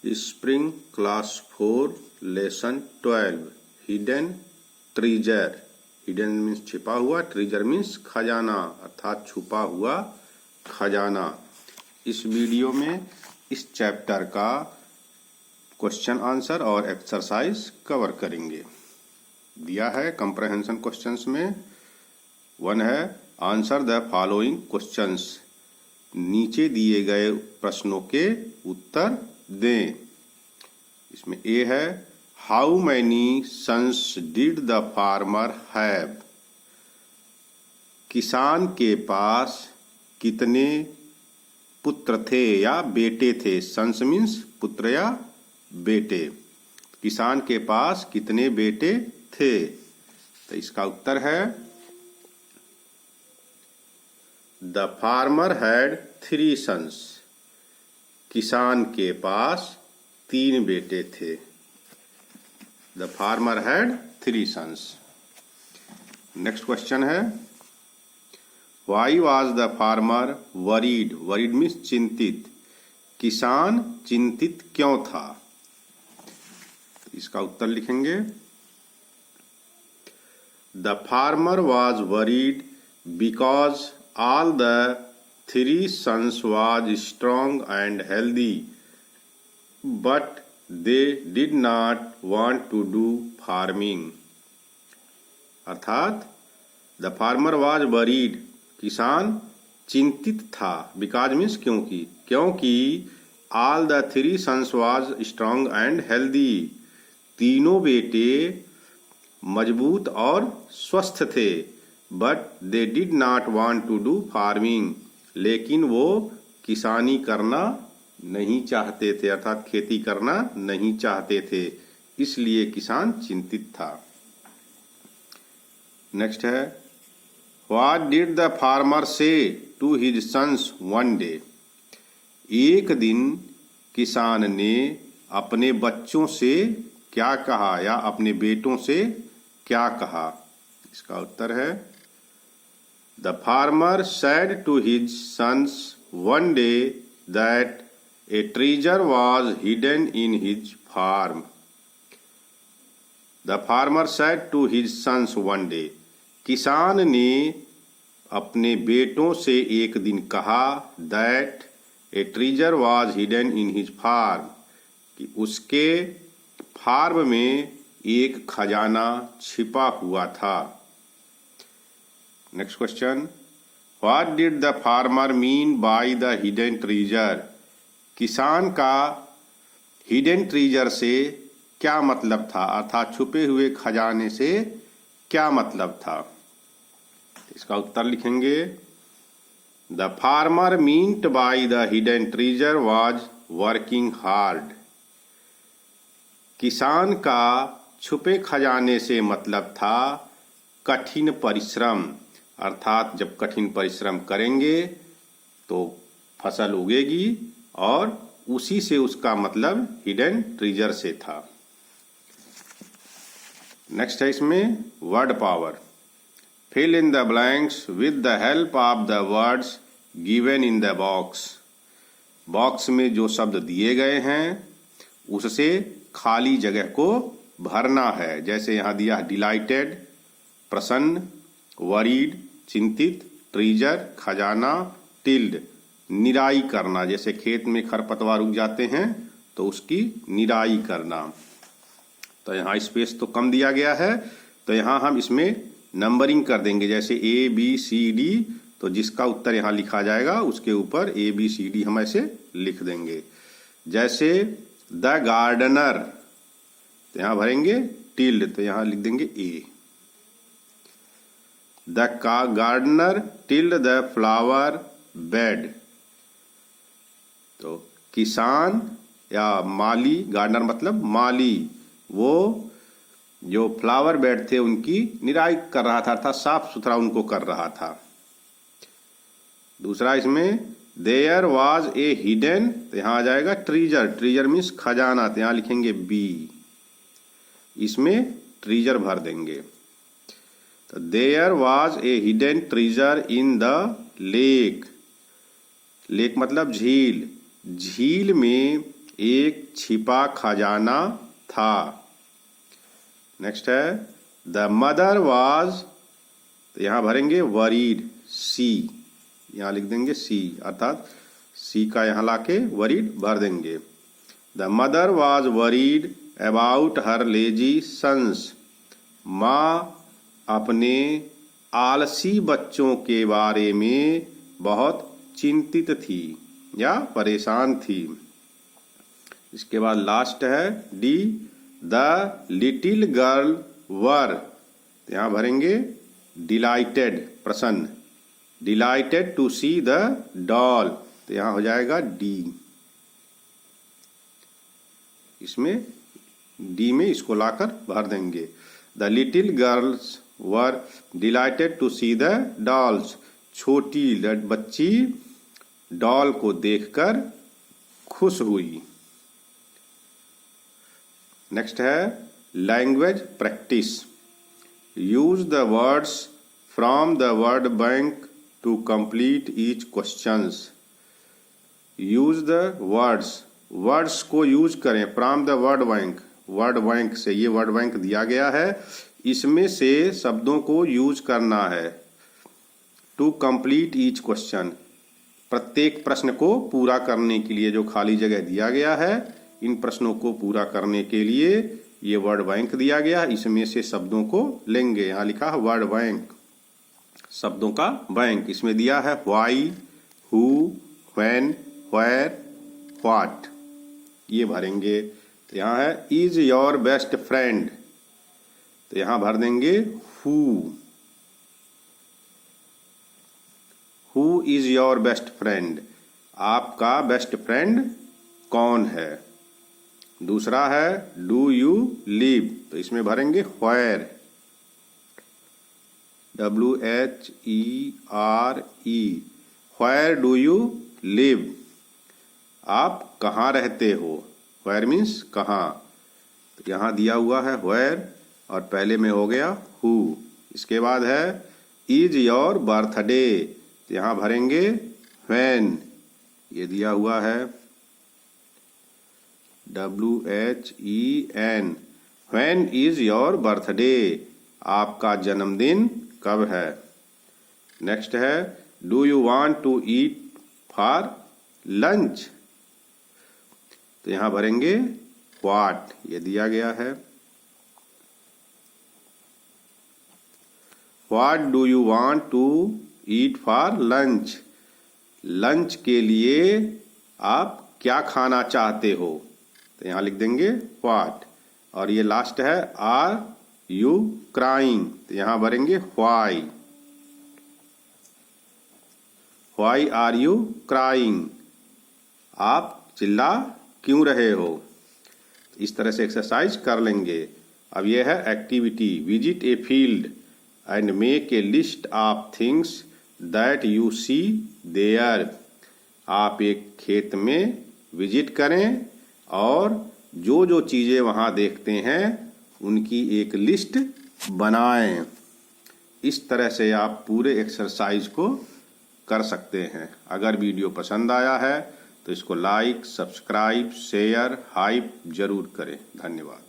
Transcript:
Spring class 4 lesson 12 hidden treasure. Hidden means छिपा हुआ, treasure means खजाना अर्थात छुपा हुआ खजाना। इस वीडियो में इस चैप्टर का क्वेश्चन आंसर और एक्सरसाइज कवर करेंगे। दिया है कंप्रहेंशन क्वेश्चंस में। 1 है आंसर द फॉलोइंग क्वेश्चंस। नीचे दिए गए प्रश्नों के उत्तर दें। इसमें ए है how many sons did the farmer have. किसान के पास कितने पुत्र थे या बेटे थे। सन्स मीन्स पुत्र या बेटे। किसान के पास कितने बेटे थे, तो इसका उत्तर है द फार्मर हैड 3 सन्स। किसान के पास 3 बेटे थे। The farmer had 3 sons. Next question है why was the farmer worried. Worried means चिंतित। किसान चिंतित क्यों था, इसका उत्तर लिखेंगे the farmer was worried because all the 3 sons was strong and healthy, but they did not want to do farming. अर्थात the farmer was worried, किसान चिंतित था। because means क्योंकि all the 3 sons was strong and healthy, तीनों बेटे मजबूत और स्वस्थ थे। But they did not want to do farming, लेकिन वो किसानी करना नहीं चाहते थे अर्थात खेती करना नहीं चाहते थे, इसलिए किसान चिंतित था। नेक्स्ट है what did the farmer say to his sons one day. एक दिन किसान ने अपने बच्चों से क्या कहा या अपने बेटों से क्या कहा, इसका उत्तर है The farmer said to his sons one day that a treasure was hidden in his farm. The farmer said to his sons one day. किसान ने अपने बेटों से एक दिन कहा that a treasure was hidden in his farm, कि उसके फार्म में एक खजाना छिपा हुआ था। Next question what did the farmer mean by the hidden treasure. किसान का हिडन ट्रेजर से क्या मतलब था अर्थात छुपे हुए खजाने से क्या मतलब था, इसका उत्तर लिखेंगे the farmer meant by the hidden treasure was working hard. किसान का छुपे खजाने से मतलब था कठिन परिश्रम, अर्थात जब कठिन परिश्रम करेंगे तो फसल उगेगी और उसी से उसका मतलब हिडन ट्रेजर से था। नेक्स्ट है इसमें word power. Fill in the blanks with the help of the words given in the box. Box में जो शब्द दिए गए हैं उससे खाली जगह को भरना है। जैसे यहाँ दिया डिलाइटेड प्रसन्न, वरीड चिंतित, ट्रेजर खजाना, टिल्ड निराई करना, जैसे खेत में खरपतवार उग जाते हैं तो उसकी निराई करना। तो यहाँ स्पेस तो कम दिया गया है, तो यहाँ हम इसमें नंबरिंग कर देंगे जैसे A B C D, तो जिसका उत्तर यहाँ लिखा जाएगा उसके ऊपर A B C D हम ऐसे लिख देंगे। जैसे द गार्डनर, तो यहाँ भरेंगे टिल्ड, तो यहाँ लिख देंगे A। The gardener tilled the flower bed, तो किसान या माली, गार्डनर मतलब माली, वो जो फ्लावर बेड थे उनकी निराई कर रहा था अर्थात साफ सुथरा उनको कर रहा था। दूसरा इसमें देयर वाज ए हिडन, तो यहाँ आ जाएगा ट्रेजर। ट्रेजर मीन्स खजाना, तो यहाँ लिखेंगे B, इसमें ट्रेजर भर देंगे। तो there was a hidden treasure in the lake. Lake मतलब झील। झील में एक छिपा खजाना था। नेक्स्ट है द मदर वाज, तो यहाँ भरेंगे वरीड, सी, यहाँ लिख देंगे सी, अर्थात सी का यहाँ लाके वरीड भर देंगे। The mother was worried about her lazy sons, माँ अपने आलसी बच्चों के बारे में बहुत चिंतित थी या परेशान थी। इसके बाद लास्ट है D, the little girl were, यहाँ भरेंगे डिलाइटेड, प्रसन्न, delighted to see the doll, तो यहाँ हो जाएगा डी। इसमें डी में इसको लाकर भर देंगे। The little girls were delighted to see the dolls, छोटी बच्ची डॉल को देखकर खुश हुई। नेक्स्ट है language practice. Use the words from the word bank to complete each questions. Use the words, words को यूज करें from the word bank, word bank से, ये वर्ड बैंक दिया गया है, इसमें से शब्दों को यूज करना है। टू कंप्लीट ईच क्वेश्चन, प्रत्येक प्रश्न को पूरा करने के लिए जो खाली जगह दिया गया है, इन प्रश्नों को पूरा करने के लिए ये वर्ड बैंक दिया गया, इसमें से शब्दों को लेंगे। यहाँ लिखा है वर्ड बैंक, शब्दों का बैंक। इसमें दिया है why, who, when, where, what, ये भरेंगे। तो यहाँ है इज योर बेस्ट फ्रेंड, तो यहाँ भर देंगे who, who is your best friend, आपका बेस्ट फ्रेंड कौन है। दूसरा है डू यू लिव, तो इसमें भरेंगे where, WHERE, where do you live, आप कहाँ रहते हो। व्हेयर मीन्स कहाँ, तो यहाँ दिया हुआ है व्हेयर और पहले में हो गया हु। इसके बाद है इज योर बर्थडे, तो यहाँ भरेंगे व्हेन, ये दिया हुआ है WHEN, when is your birthday, आपका जन्मदिन कब है। नेक्स्ट है do you want to eat for lunch, तो यहाँ भरेंगे व्हाट, ये दिया गया है। What do you want to eat for lunch, lunch के लिए आप क्या खाना चाहते हो, तो यहाँ लिख देंगे व्हाट। और ये लास्ट है आर यू क्राइंग, तो यहाँ भरेंगे why, why are you crying, आप चिल्ला क्यों रहे हो। इस तरह से एक्सरसाइज कर लेंगे। अब यह है activity, visit a field and make a list of things that you see there. आप एक खेत में विजिट करें और जो जो चीज़ें वहाँ देखते हैं उनकी एक लिस्ट बनाएं। इस तरह से आप पूरे एक्सरसाइज को कर सकते हैं। अगर वीडियो पसंद आया है तो इसको लाइक, सब्सक्राइब, शेयर, हाइप जरूर करें। धन्यवाद।